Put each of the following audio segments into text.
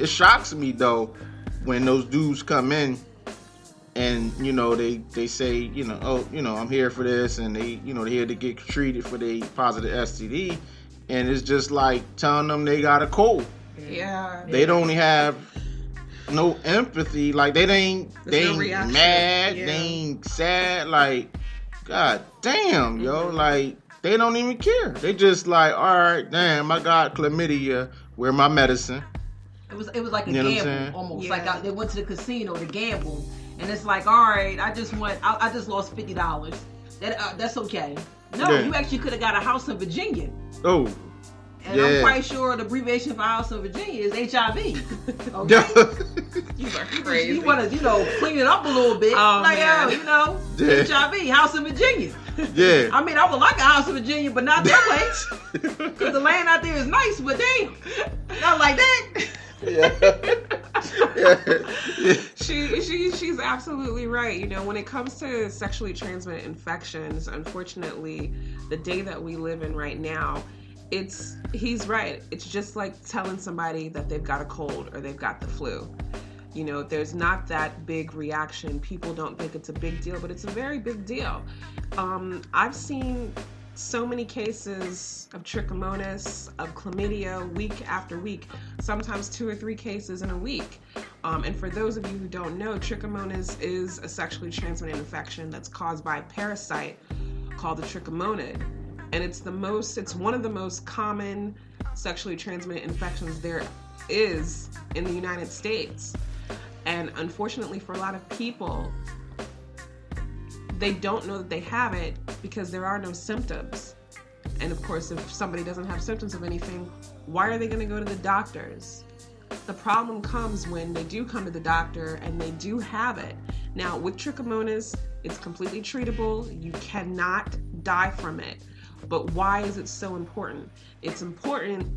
it shocks me though when those dudes come in and they say I'm here for this, and they're here to get treated for their positive STD, and it's just like telling them they got a cold. Yeah. They don't have no empathy. Like they ain't no mad, they ain't sad. Like, god damn, yo, like they don't even care. They just like, all right, damn, I got chlamydia. Where my medicine? It was like a gamble almost. Yeah. Like they went to the casino to gamble, and it's like, all right, I just lost $50. That's okay. No, you actually could have got a house in Virginia. Oh. And I'm quite sure the abbreviation for House of Virginia is HIV. Okay? You are crazy. You want to, clean it up a little bit. HIV, House of Virginia. Yeah. I mean, I would like a House of Virginia, but not that way. Because the land out there is nice, but damn, not like that. She's absolutely right. When it comes to sexually transmitted infections, unfortunately, the day that we live in right now, he's right. It's just like telling somebody that they've got a cold or they've got the flu. There's not that big reaction. People don't think it's a big deal, but it's a very big deal. I've seen so many cases of trichomonas, of chlamydia, week after week, sometimes 2 or 3 cases in a week. And for those of you who don't know, trichomonas is a sexually transmitted infection that's caused by a parasite called the trichomonid. And it's one of the most common sexually transmitted infections there is in the United States. And unfortunately for a lot of people, they don't know that they have it because there are no symptoms. And of course, if somebody doesn't have symptoms of anything, why are they going to go to the doctors? The problem comes when they do come to the doctor and they do have it. Now, with trichomonas, it's completely treatable. You cannot die from it. But why is it so important? It's important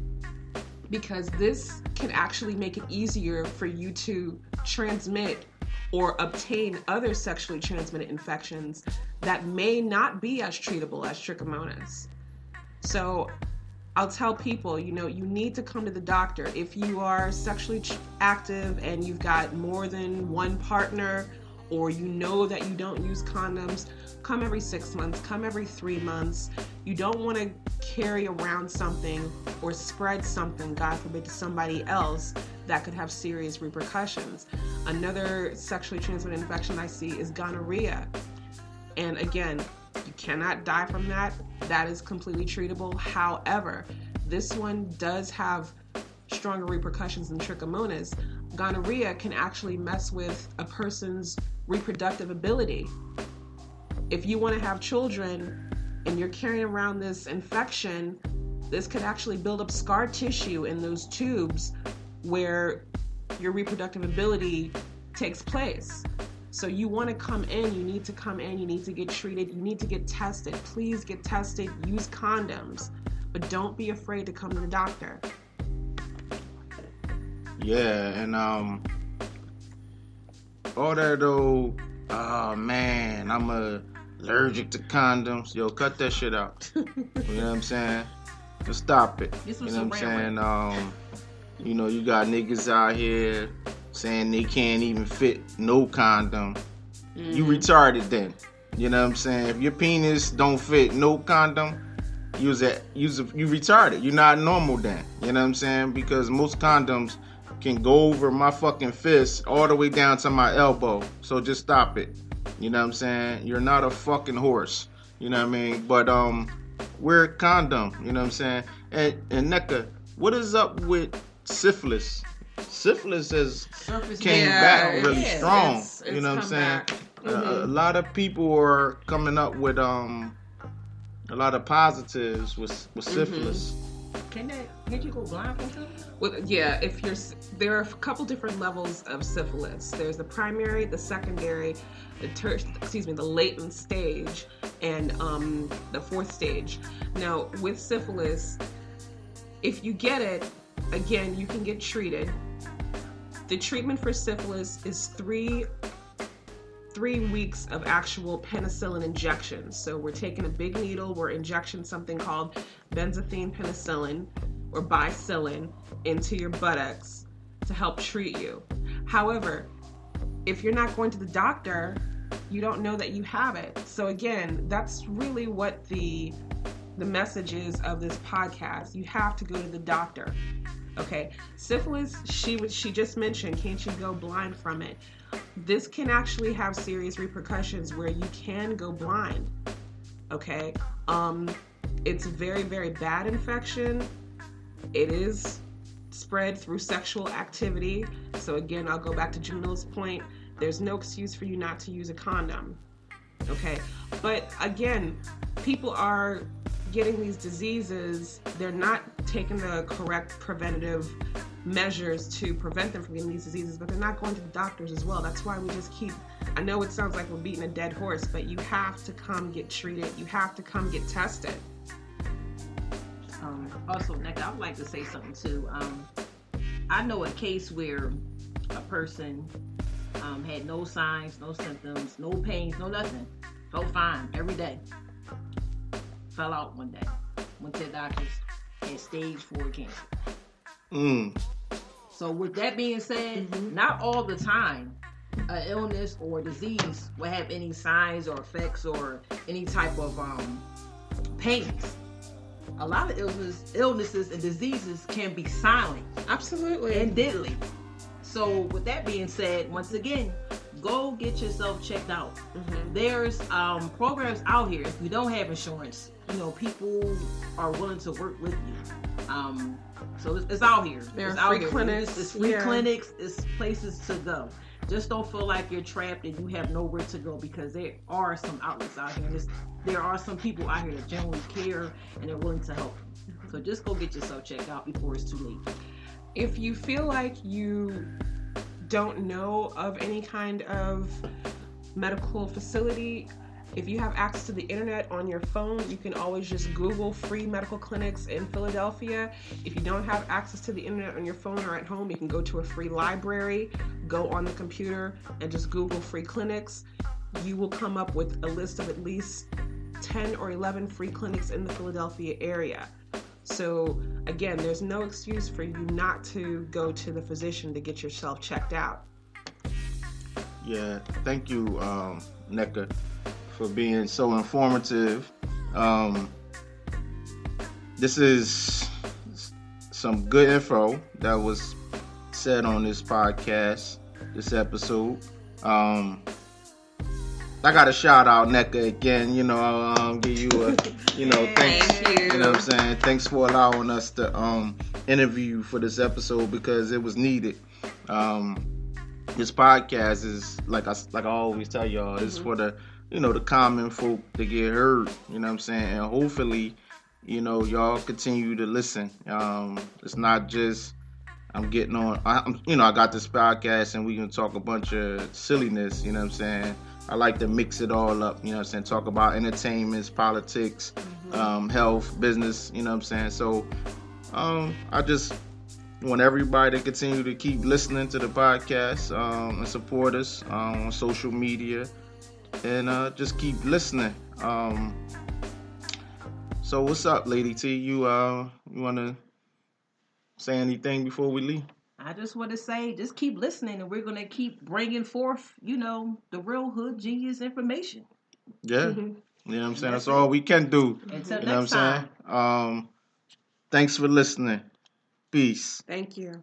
because this can actually make it easier for you to transmit or obtain other sexually transmitted infections that may not be as treatable as trichomonas. So I'll tell people, you need to come to the doctor. If you are sexually active and you've got more than one partner, or that you don't use condoms, come every 6 months, come every 3 months. You don't want to carry around something or spread something, God forbid, to somebody else that could have serious repercussions. Another sexually transmitted infection I see is gonorrhea. And again, you cannot die from that. That is completely treatable. However, this one does have stronger repercussions than trichomonas. Gonorrhea can actually mess with a person's reproductive ability. If you want to have children and you're carrying around this infection, this could actually build up scar tissue in those tubes where your reproductive ability takes place. So you want to come in, you need to come in, you need to get treated, you need to get tested. Please get tested, use condoms, but don't be afraid to come to the doctor. Yeah, and all that though, man, I'm allergic to condoms. Yo, cut that shit out. You know what I'm saying? Just stop it. You know what I'm saying? You got niggas out here saying they can't even fit no condom. You retarded then. You know what I'm saying? If your penis don't fit no condom, you retarded. You're not normal then. You know what I'm saying? Because most condoms can go over my fucking fist all the way down to my elbow. So just stop it. You know what I'm saying? You're not a fucking horse. You know what I mean? But wear a condom. You know what I'm saying? And Nneka, what is up with syphilis? Syphilis came back really strong. It's you know what I'm saying? A lot of people are coming up with a lot of positives with syphilis. Can't you go blind from syphilis? There are a couple different levels of syphilis. There's the primary, the secondary, the latent stage, and the fourth stage. Now, with syphilis, if you get it, again, you can get treated. The treatment for syphilis is 3 weeks of actual penicillin injections. So we're taking a big needle, we're injecting something called benzathine penicillin or bicillin into your buttocks to help treat you. However, if you're not going to the doctor, you don't know that you have it. So again, that's really what the message is of this podcast. You have to go to the doctor. Okay, syphilis, she just mentioned, can't you go blind from it? This can actually have serious repercussions where you can go blind. Okay, it's a very, very bad infection. It is spread through sexual activity. So again, I'll go back to Jamila's point. There's no excuse for you not to use a condom. Okay, but again, people are getting these diseases. They're not taking the correct preventative measures to prevent them from getting these diseases, but they're not going to the doctors as well. That's why we just keep, I know it sounds like we're beating a dead horse, but you have to come get treated. You have to come get tested. Also, Nneka, I would like to say something too. I know a case where a person had no signs, no symptoms, no pains, no nothing. Felt fine every day. Fell out one day. Went to the doctors. Had stage 4 cancer. So with that being said, not all the time an illness or disease will have any signs or effects or any type of pains. A lot of illnesses and diseases can be silent. Absolutely. And deadly. So with that being said, once again, go get yourself checked out. There's programs out here. If you don't have insurance, people are willing to work with you. So it's out here. There are free clinics. It's free clinics. It's places to go. Just don't feel like you're trapped and you have nowhere to go, because there are some outlets out here. And there are some people out here that genuinely care and they're willing to help you. So just go get yourself checked out before it's too late. If you feel like you don't know of any kind of medical facility, if you have access to the internet on your phone, you can always just Google free medical clinics in Philadelphia. If you don't have access to the internet on your phone or at home, you can go to a free library, go on the computer and just Google free clinics. You will come up with a list of at least 10 or 11 free clinics in the Philadelphia area. So again, there's no excuse for you not to go to the physician to get yourself checked out. Yeah, thank you, Nneka, for being so informative. This is some good info that was said on this podcast, this episode. I got to shout out Nneka again, give you a, thanks. Thank you. You know what I'm saying? Thanks for allowing us to interview for this episode, because it was needed. This podcast is like I always tell y'all, it's for the the common folk to get heard. You know what I'm saying? And hopefully, y'all continue to listen. It's not just I'm getting on. I got this podcast and we can talk a bunch of silliness. You know what I'm saying? I like to mix it all up. You know what I'm saying? Talk about entertainments, politics, health, business. You know what I'm saying? So I just want everybody to continue to keep listening to the podcast and support us on social media, and just keep listening. So what's up, Lady T? You want to say anything before we leave? I just want to say, just keep listening, and we're going to keep bringing forth, the real hood genius information. Yeah. You know what I'm saying? That's all we can do. Until next time. Thanks for listening. Peace. Thank you.